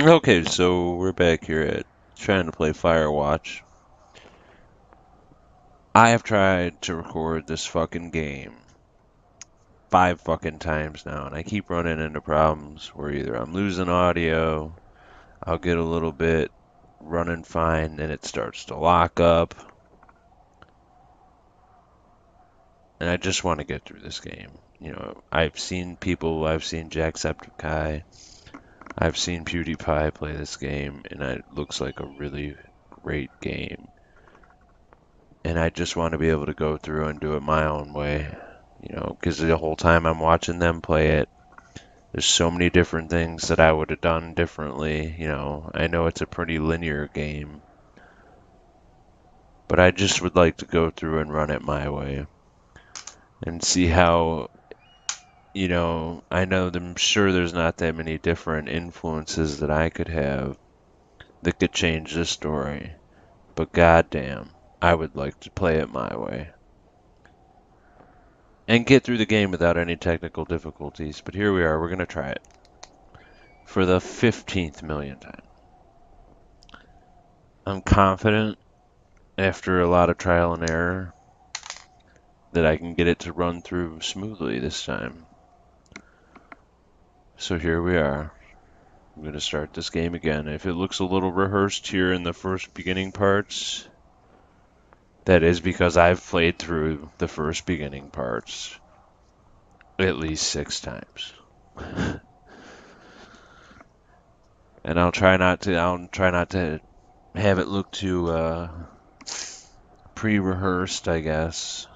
Okay, so we're back here at trying to play Firewatch. I have tried to record this fucking game 5 fucking times now, and I keep running into problems where either I'm losing audio, I'll get a little bit running fine, and it starts to lock up, and I just want to get through this game. You know, I've seen Jacksepticeye, I've seen PewDiePie play this game, and it looks like a really great game. And I just want to be able to go through and do it my own way, you know, because the whole time I'm watching them play it, there's so many different things that I would have done differently. You know, I know it's a pretty linear game, but I just would like to go through and run it my way and see how, you know, I'm sure there's not that many different influences that I could have that could change this story, but goddamn, I would like to play it my way and get through the game without any technical difficulties. But here we are, we're going to try it for the 15th millionth time. I'm confident after a lot of trial and error that I can get it to run through smoothly this time. So here we are. I'm going to start this game again. If it looks a little rehearsed here in the first beginning parts, that is because I've played through the first beginning parts at least 6 times. And I'll try not to have it look too pre-rehearsed, I guess.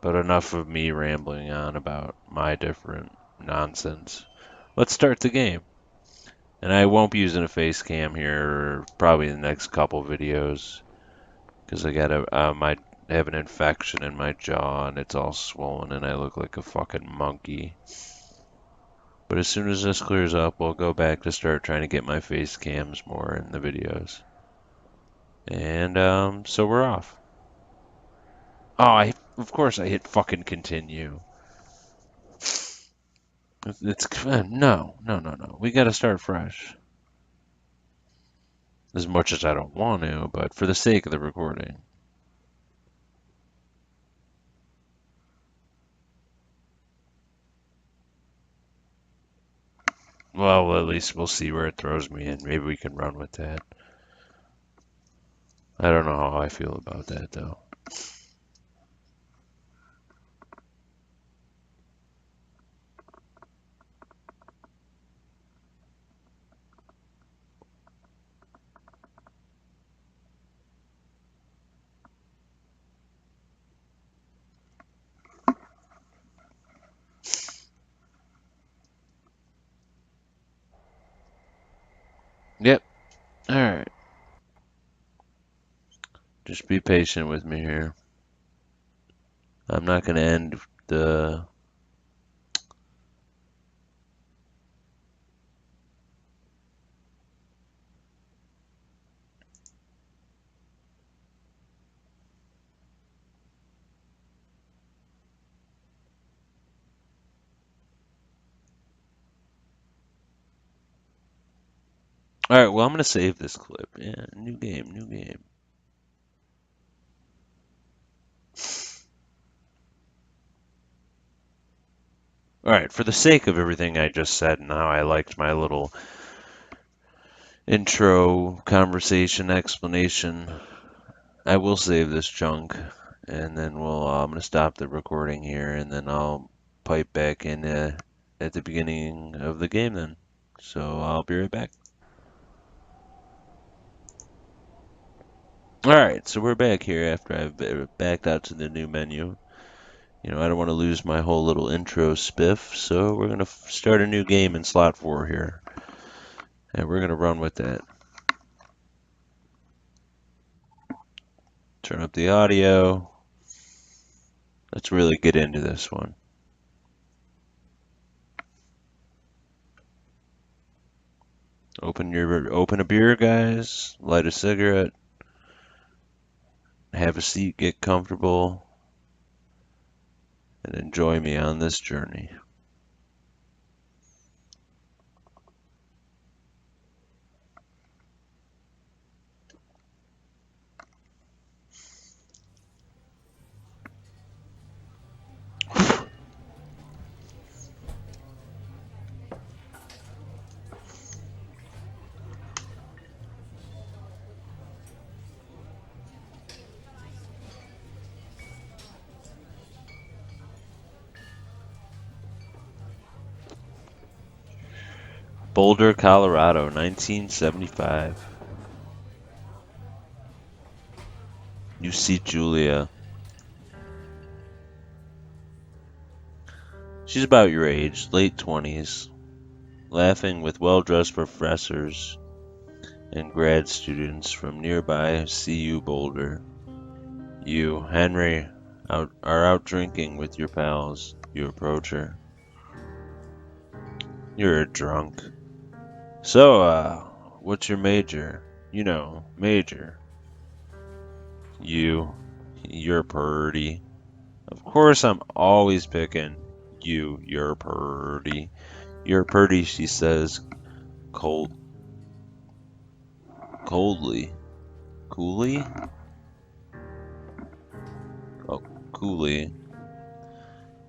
But enough of me rambling on about my different nonsense. Let's start the game. And I won't be using a face cam here probably in the next couple videos because I I have an infection in my jaw and it's all swollen and I look like a fucking monkey. But as soon as this clears up, we'll go back to start trying to get my face cams more in the videos. And so we're off. Oh, of course I hit fucking continue. No. We gotta start fresh. As much as I don't want to, but for the sake of the recording. Well, at least we'll see where it throws me in. Maybe we can run with that. I don't know how I feel about that, though. Yep. Alright. Just be patient with me here. I'm not going to end the... Alright, well, I'm going to save this clip. Yeah, new game. Alright, for the sake of everything I just said and how I liked my little intro, conversation, explanation, I will save this chunk, and then I'm going to stop the recording here, and then I'll pipe back in at the beginning of the game then. So I'll be right back. Alright, so we're back here after I've backed out to the new menu. You know, I don't want to lose my whole little intro spiff, so we're going to start a new game in slot 4 here. And we're going to run with that. Turn up the audio. Let's really get into this one. Open a beer, guys. Light a cigarette. Have a seat, get comfortable, and enjoy me on this journey. Boulder, Colorado, 1975. You see Julia. She's about your age, late 20s, laughing with well-dressed professors and grad students from nearby CU Boulder. You, Henry, are out drinking with your pals. You approach her. You're a drunk. So, what's your major? You know, major. You're purty. Of course I'm always picking you. You're purty. You're purty, she says, coldly. Coolly? Oh, coolly.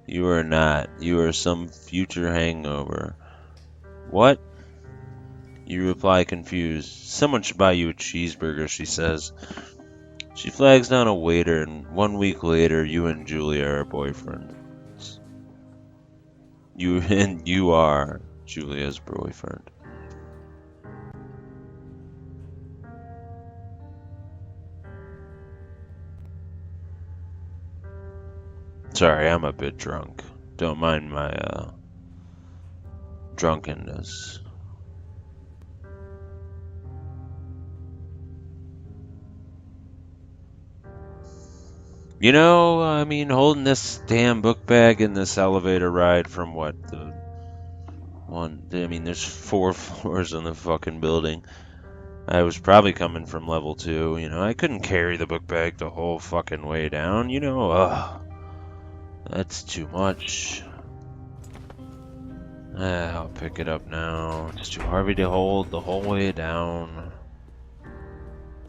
You are not. You are some future hangover. What? You reply confused. Someone should buy you a cheeseburger, she says. She flags down a waiter, and 1 week later, you and Julia are boyfriends. You are Julia's boyfriend. Sorry, I'm a bit drunk. Don't mind my drunkenness. You know, I mean, holding this damn book bag in this elevator ride from what, the one, I mean, there's 4 floors in the fucking building. I was probably coming from level 2, you know, I couldn't carry the book bag the whole fucking way down, you know, that's too much. I'll pick it up now. It's too heavy to hold the whole way down.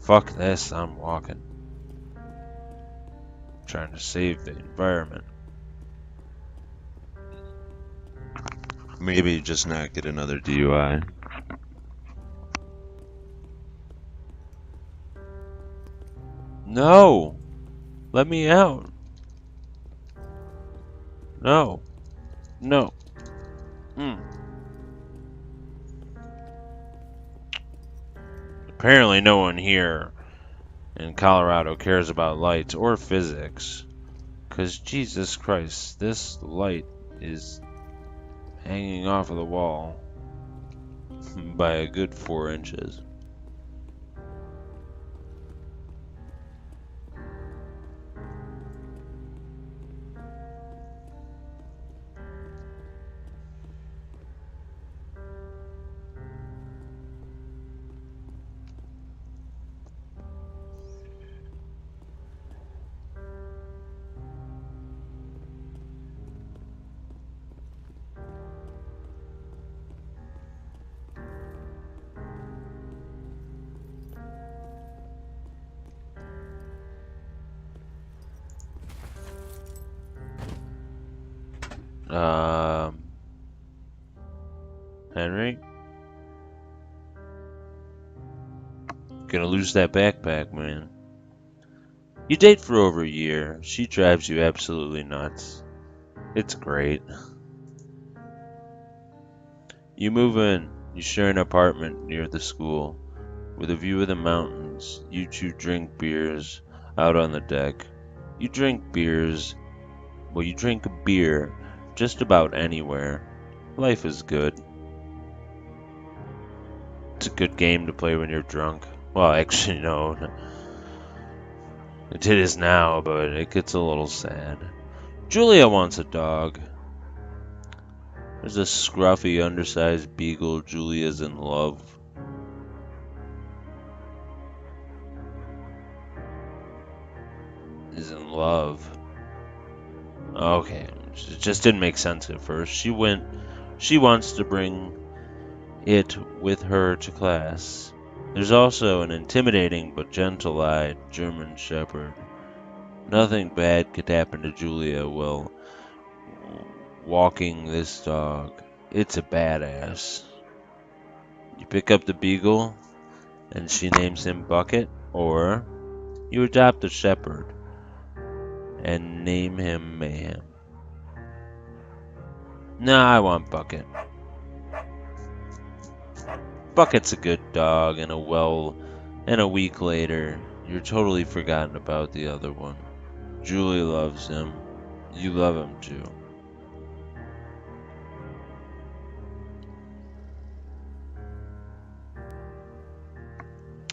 Fuck this, I'm walking. Trying to save the environment. Maybe just not get another DUI. No! Let me out. No. No. Apparently no one here in Colorado cares about lights or physics. 'Cause Jesus Christ, this light is hanging off of the wall by a good 4 inches. Henry? Gonna lose that backpack, man. You date for over a year. She drives you absolutely nuts. It's great. You move in. You share an apartment near the school. With a view of the mountains, you two drink beers out on the deck. You drink beers. Well, you drink a beer just about anywhere. Life is good. It's a good game to play when you're drunk. Well, actually, no. It is now, but it gets a little sad. Julia wants a dog. There's a scruffy, undersized beagle. Julia's in love. Is in love. Okay, it just didn't make sense at first. She wants to bring it with her to class. There's also an intimidating but gentle-eyed German Shepherd. Nothing bad could happen to Julia while walking this dog. It's a badass. You pick up the beagle, and she names him Bucket, or you adopt a shepherd and name him Mayhem. Nah, I want Bucket. Bucket's a good dog, and a week later, you're totally forgotten about the other one. Julie loves him. You love him too.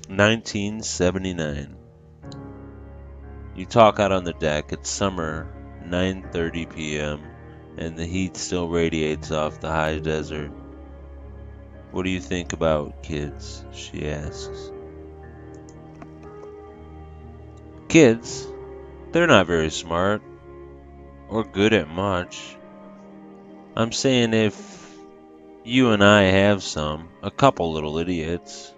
"1979. You talk out on the deck. It's summer, 9:30 p.m., and the heat still radiates off the high desert. What do you think about kids?" she asks. "Kids? They're not very smart, or good at much. I'm saying if you and I have a couple little idiots,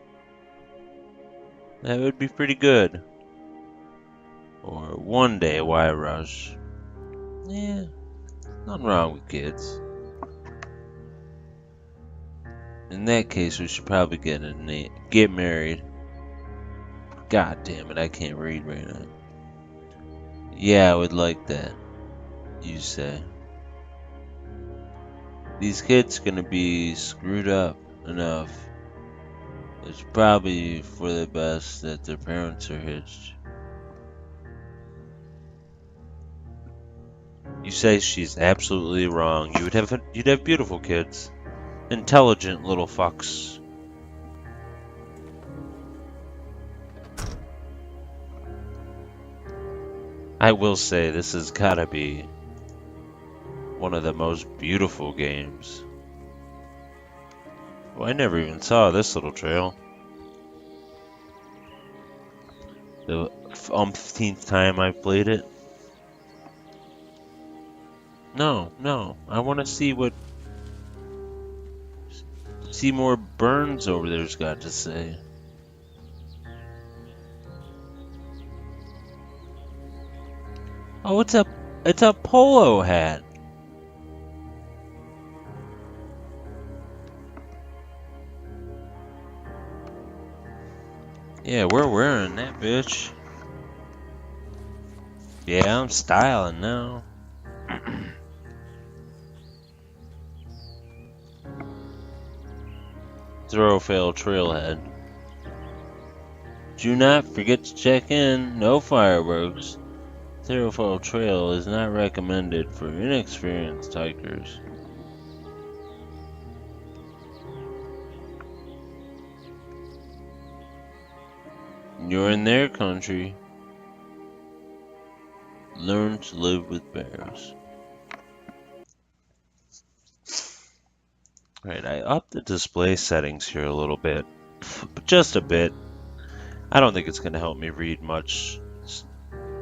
that would be pretty good. Or one day, why rush? Yeah, nothing wrong with kids. In that case, we should probably get married. God damn it, I can't read right now. Yeah, I would like that, you say. These kids gonna be screwed up enough. It's probably for the best that their parents are hitched. You say she's absolutely wrong. You'd have beautiful kids. Intelligent little fucks. I will say this has gotta be one of the most beautiful games. Well, I never even saw this little trail. The umpteenth time I've played it. No, I want to see what Seymour Burns over there's got to say. Oh, it's a polo hat. Yeah, we're wearing that bitch. Yeah, I'm styling now. Thoroughfare Trailhead. Do not forget to check in. No fireworks. Thoroughfare Trail is not recommended for inexperienced hikers. You're in their country. Learn to live with bears. Right, I upped the display settings here a little bit. But just a bit. I don't think it's going to help me read much,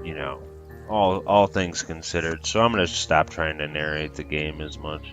you know, all things considered. So I'm going to stop trying to narrate the game as much.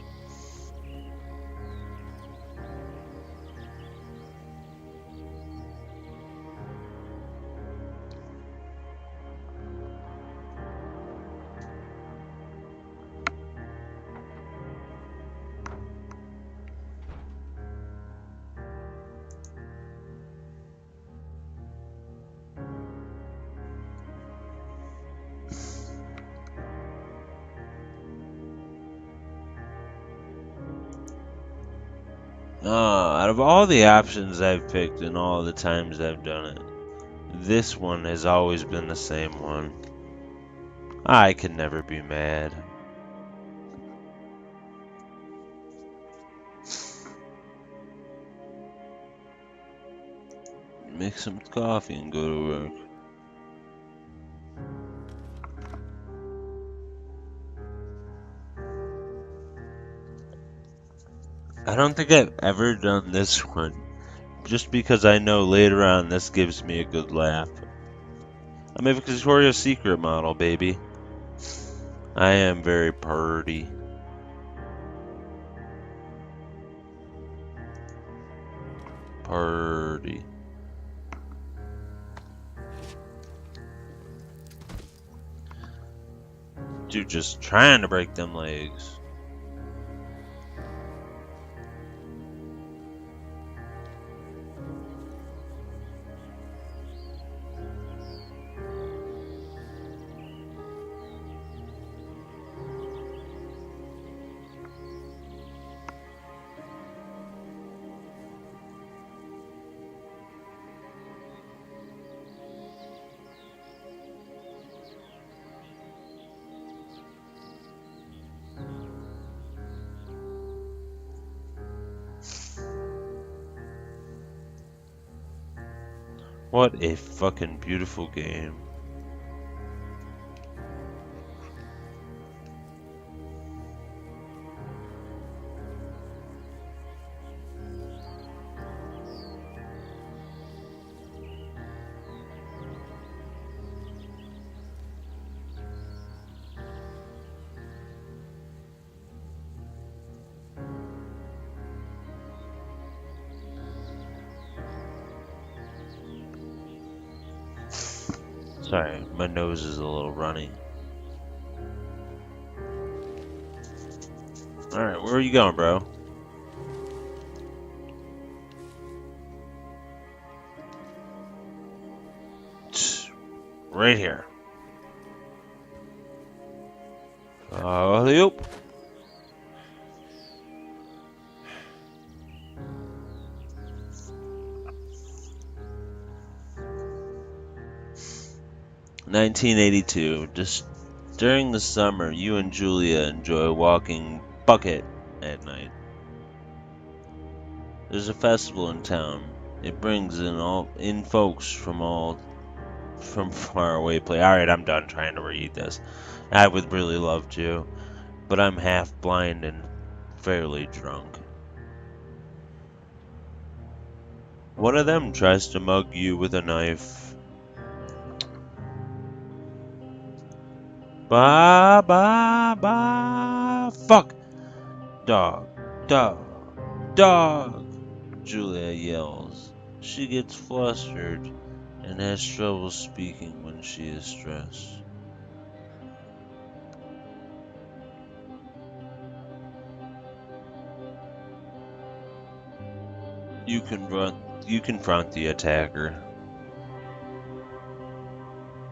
Out of all the options I've picked and all the times I've done it, this one has always been the same one. I can never be mad. Make some coffee and go to work. I don't think I've ever done this one, just because I know later on this gives me a good laugh. I'm a Victoria's Secret model, baby. I am very purty. Purty. Dude, just trying to break them legs. What a fucking beautiful game. Sorry, my nose is a little runny. Alright, where are you going, bro? Right here. Yep. "1982. Just during the summer, you and Julia enjoy walking bucket at night. There's a festival in town. It brings in folks from far away play. Alright, I'm done trying to read this. I would really love to, but I'm half blind and fairly drunk. One of them tries to mug you with a knife. Ba ba ba. Fuck. Dog. Dog. Dog. Julia yells. She gets flustered and has trouble speaking when she is stressed. You confront the attacker.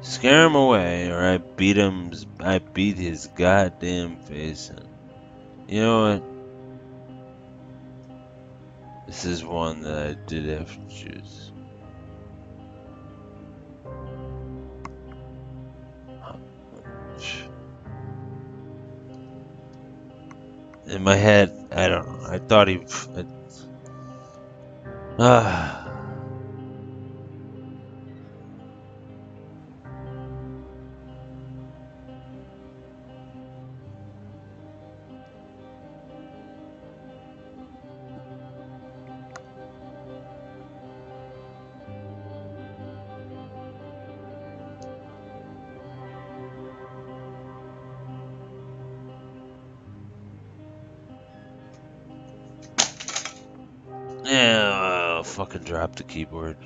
Scare him away, or I beat his goddamn face in. You know what? This is one that I did have to choose. In my head, I don't know. I thought he. Ah. Yeah, I'll fucking drop the keyboard.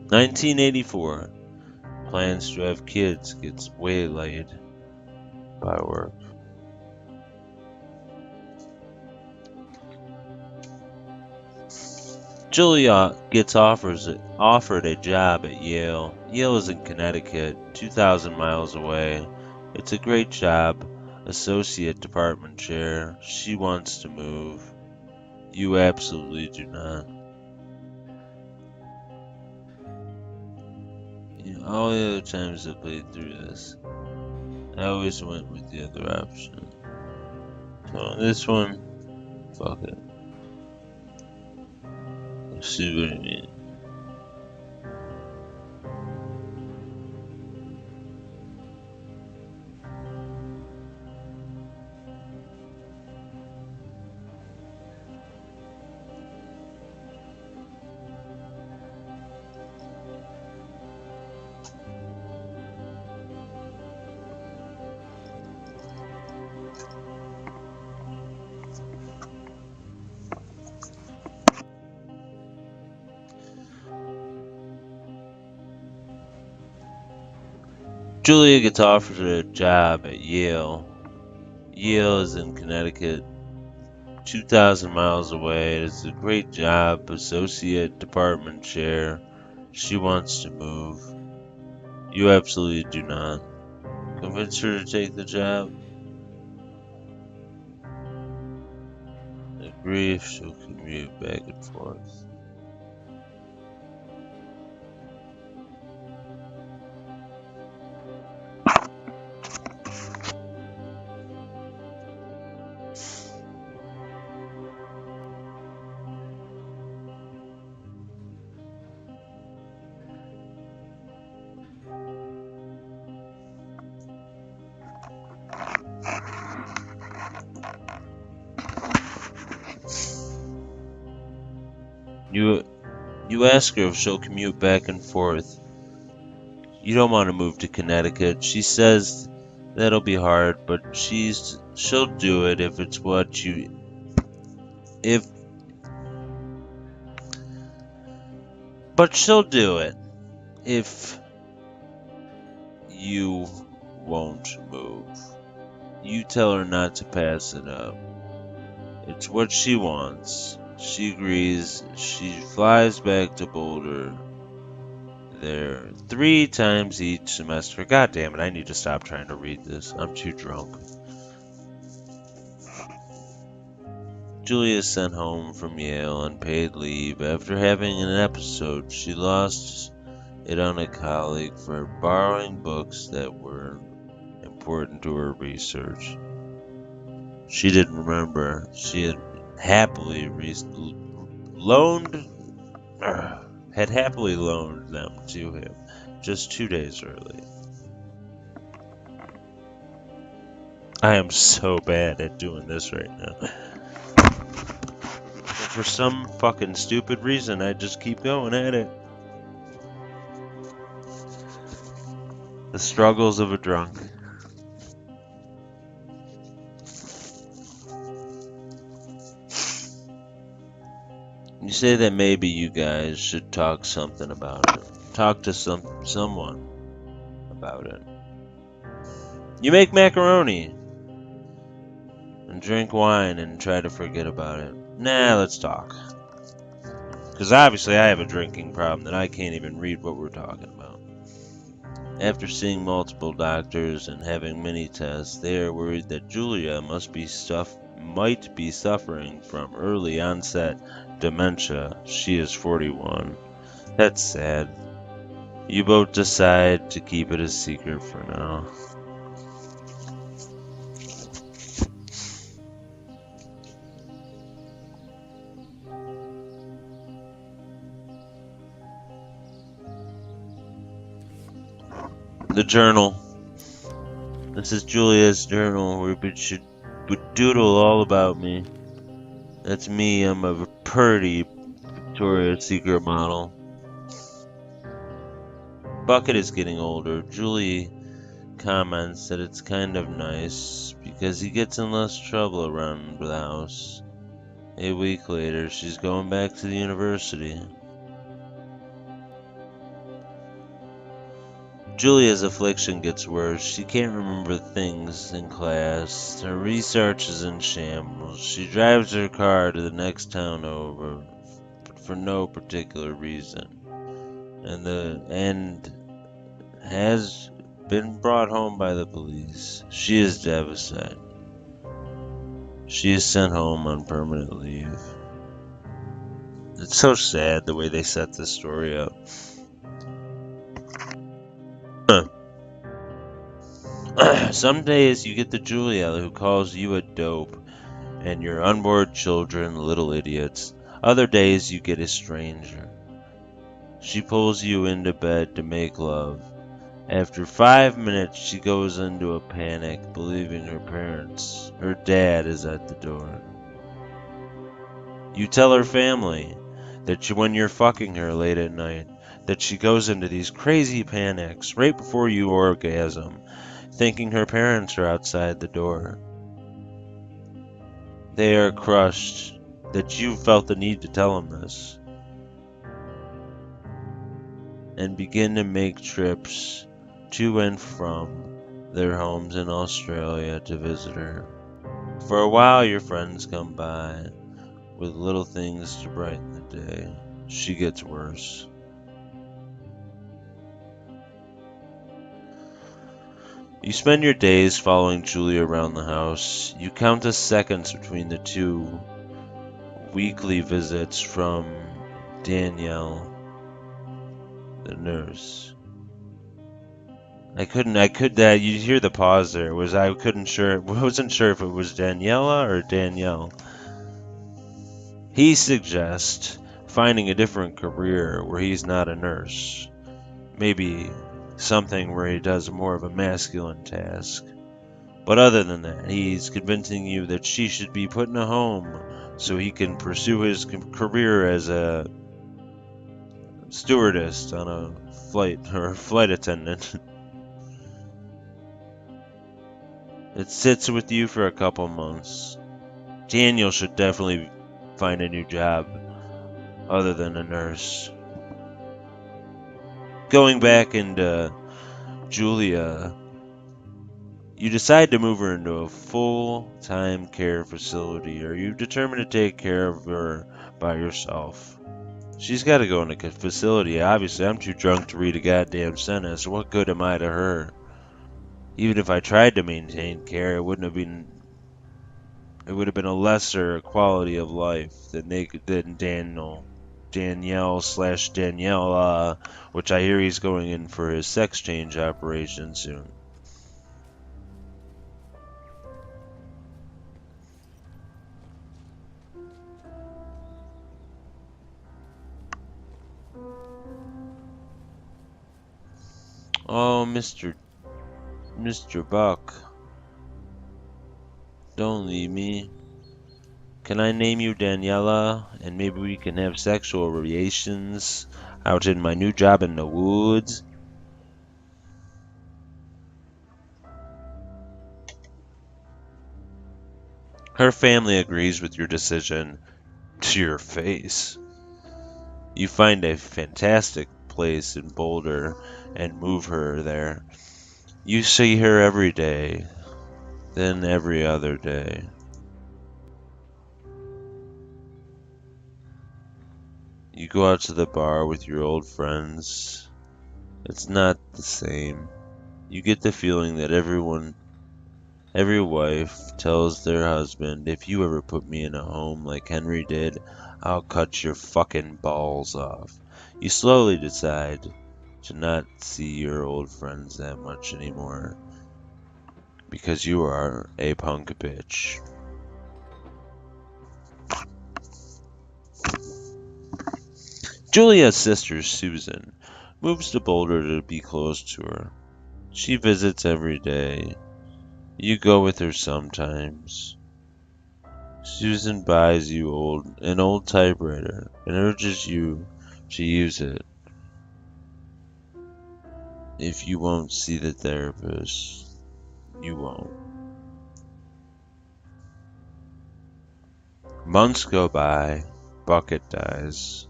"1984. Plans to have kids gets waylaid by work. Julia gets offered a job at Yale. Yale is in Connecticut, 2,000 miles away. It's a great job, associate department chair. She wants to move. You absolutely do not. All the other times I played through this, I always went with the other option. So this one, fuck it. Let's see what I mean. Julia gets offered a job at Yale. Yale is in Connecticut, 2,000 miles away. It's a great job, associate department chair. She wants to move. You absolutely do not. Convince her to take the job. A grief, she'll commute back and forth. You ask her if she'll commute back and forth. You don't want to move to Connecticut. She says that'll be hard, but she'll do it if it's what you but she'll do it if you won't move. You tell her not to pass it up. It's what she wants. She agrees. She flies back to Boulder. There 3 times each semester. God damn it, I need to stop trying to read this. I'm too drunk. Julia is sent home from Yale on paid leave after having an episode. She lost it on a colleague for borrowing books that were important to her research. She didn't remember. She had happily loaned them to him just 2 days early. I am so bad at doing this right now. For some fucking stupid reason, I just keep going at it. The struggles of a drunk. You say that maybe you guys should talk something about it. Talk to someone about it. You make macaroni and drink wine and try to forget about it. Nah, let's talk. Because obviously I have a drinking problem that I can't even read what we're talking about. After seeing multiple doctors and having many tests, they are worried that Julia might be suffering from early onset dementia. She is 41. That's sad. You both decide to keep it a secret for now. The journal. This is Julia's journal where we would doodle all about me. That's me. I'm a pretty Victoria's Secret model. Bucket is getting older. Julie comments that it's kind of nice because he gets in less trouble around the house. A week later, she's going back to the university. Julia's affliction gets worse. She can't remember things in class. Her research is in shambles. She drives her car to the next town over, but for no particular reason. And has been brought home by the police. She is devastated. She is sent home on permanent leave. It's so sad the way they set this story up. Some days you get the Julia who calls you a dope and your unborn children little idiots. Other days you get a stranger. She pulls you into bed to make love. After 5 minutes she goes into a panic, believing her dad is at the door. You tell her family that when you're fucking her late at night, that she goes into these crazy panics right before you orgasm, thinking her parents are outside the door. They are crushed that you felt the need to tell them this, and begin to make trips to and from their homes in Australia to visit her. For a while your friends come by with little things to brighten the day. She gets worse. You spend your days following Julia around the house. You count the seconds between the two weekly visits from Danielle, the nurse. You hear the pause there. Wasn't sure if it was Daniela or Danielle. He suggests finding a different career where he's not a nurse. Maybe something where he does more of a masculine task. But other than that, he's convincing you that she should be put in a home so he can pursue his career as a stewardess on a flight or flight attendant. It sits with you for a couple months. Daniel should definitely find a new job other than a nurse. Going back into Julia, you decide to move her into a full-time care facility, or you determine to take care of her by yourself. She's got to go in a facility. Obviously, I'm too drunk to read a goddamn sentence. What good am I to her? Even if I tried to maintain care, it would have been a lesser quality of life than Danielle slash Daniela, which I hear he's going in for his sex change operation soon. Oh, Mr. Buck, don't leave me. Can I name you Daniela, and maybe we can have sexual relations out in my new job in the woods? Her family agrees with your decision to your face. You find a fantastic place in Boulder and move her there. You see her every day, then every other day. You go out to the bar with your old friends. It's not the same. You get the feeling that every wife tells their husband, if you ever put me in a home like Henry did, I'll cut your fucking balls off. You slowly decide to not see your old friends that much anymore because you are a punk bitch. Julia's sister, Susan, moves to Boulder to be close to her. She visits every day. You go with her sometimes. Susan buys you an old typewriter and urges you to use it if you won't see the therapist. You won't. Months go by. Bucket dies.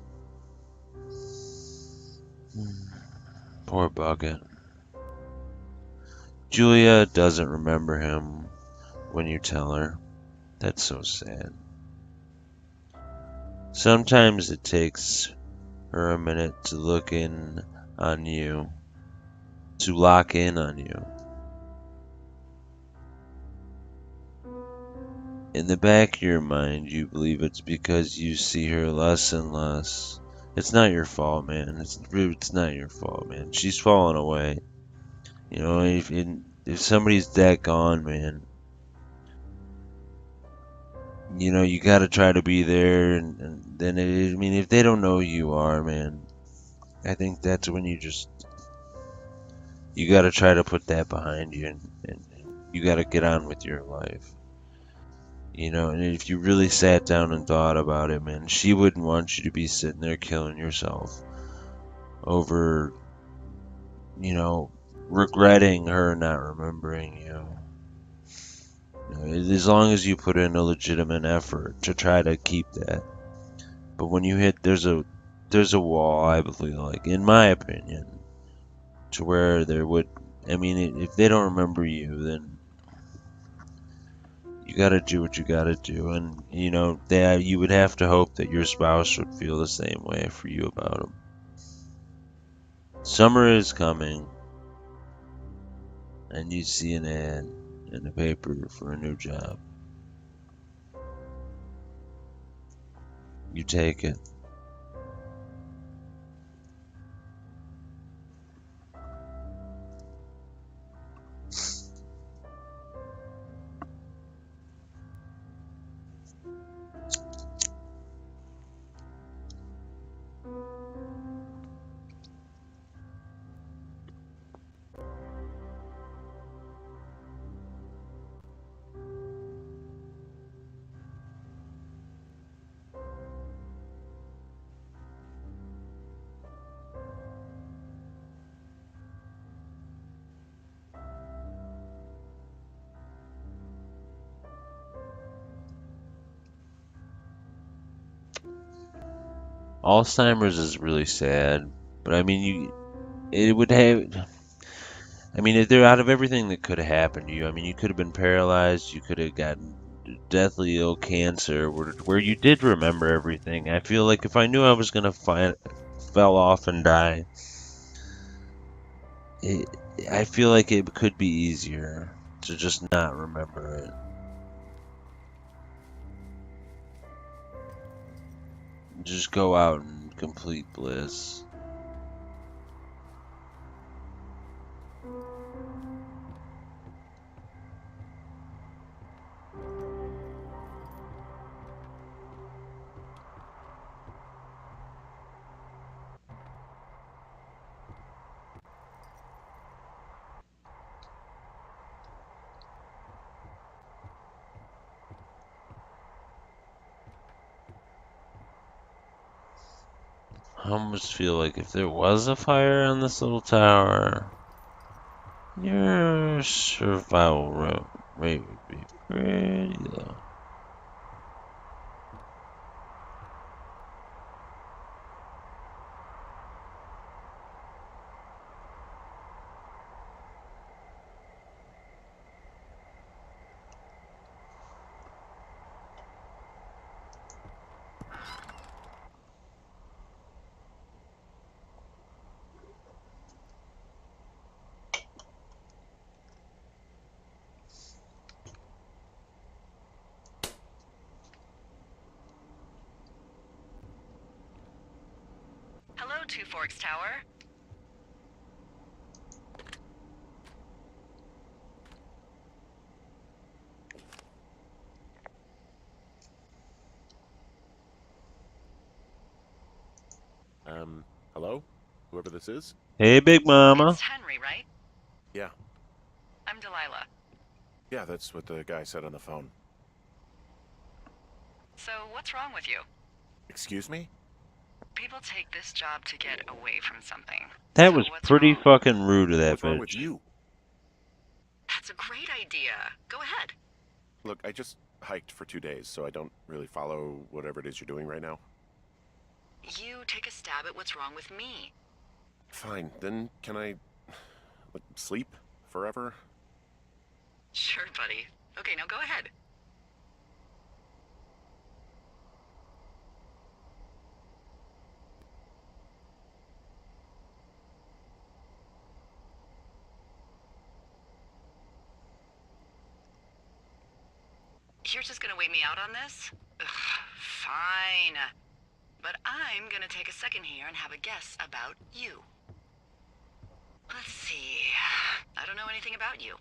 Poor Bucket. Julia doesn't remember him when you tell her. That's so sad. Sometimes it takes her a minute to lock in on you. In the back of your mind, you believe it's because you see her less and less. It's not your fault, man. It's not your fault, man. She's fallen away. You know, if somebody's that gone, man, you know, you gotta try to be there, and then I mean, if they don't know who you are, man, I think that's when you gotta try to put that behind you, and you gotta get on with your life. You know, and if you really sat down and thought about it, man, she wouldn't want you to be sitting there killing yourself over, you know, regretting her not remembering you. You know, as long as you put in a legitimate effort to try to keep that. But when you hit, there's a wall, I believe, like, in my opinion, to where there would, I mean, if they don't remember you, then you gotta do what you gotta do, and you know you would have to hope that your spouse would feel the same way for you about them. Summer is coming, and you see an ad in the paper for a new job. You take it. Alzheimer's is really sad, but I mean, it would have. I mean, if they're out of everything that could have happened to you, I mean, you could have been paralyzed, you could have gotten deathly ill cancer, where you did remember everything. I feel like if I knew I was gonna fell off and die, it, I feel like it could be easier to just not remember it. Just go out in complete bliss. I almost feel like if there was a fire on this little tower, your survival rate would be pretty low. Hello, Two Forks Tower. Hello? Whoever this is? Hey, Big Mama. It's Henry, right? Yeah. I'm Delilah. Yeah, that's what the guy said on the phone. So, what's wrong with you? Excuse me? People take this job to get away from something. That So was what's pretty wrong? fucking rude of that What's wrong with bitch. you? That's a great idea. Go ahead. Look, I just hiked for 2 days, so I don't really follow whatever it is you're doing right now. You take a stab at what's wrong with me. Fine, then can I sleep forever? Sure, buddy. Okay, now go ahead. You're just gonna wait me out on this? Ugh, fine. But I'm gonna take a second here and have a guess about you. Let's see. I don't know anything about you.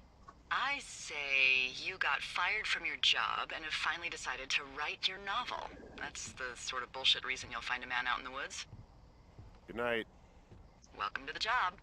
I say you got fired from your job and have finally decided to write your novel. That's the sort of bullshit reason you'll find a man out in the woods. Good night. Welcome to the job.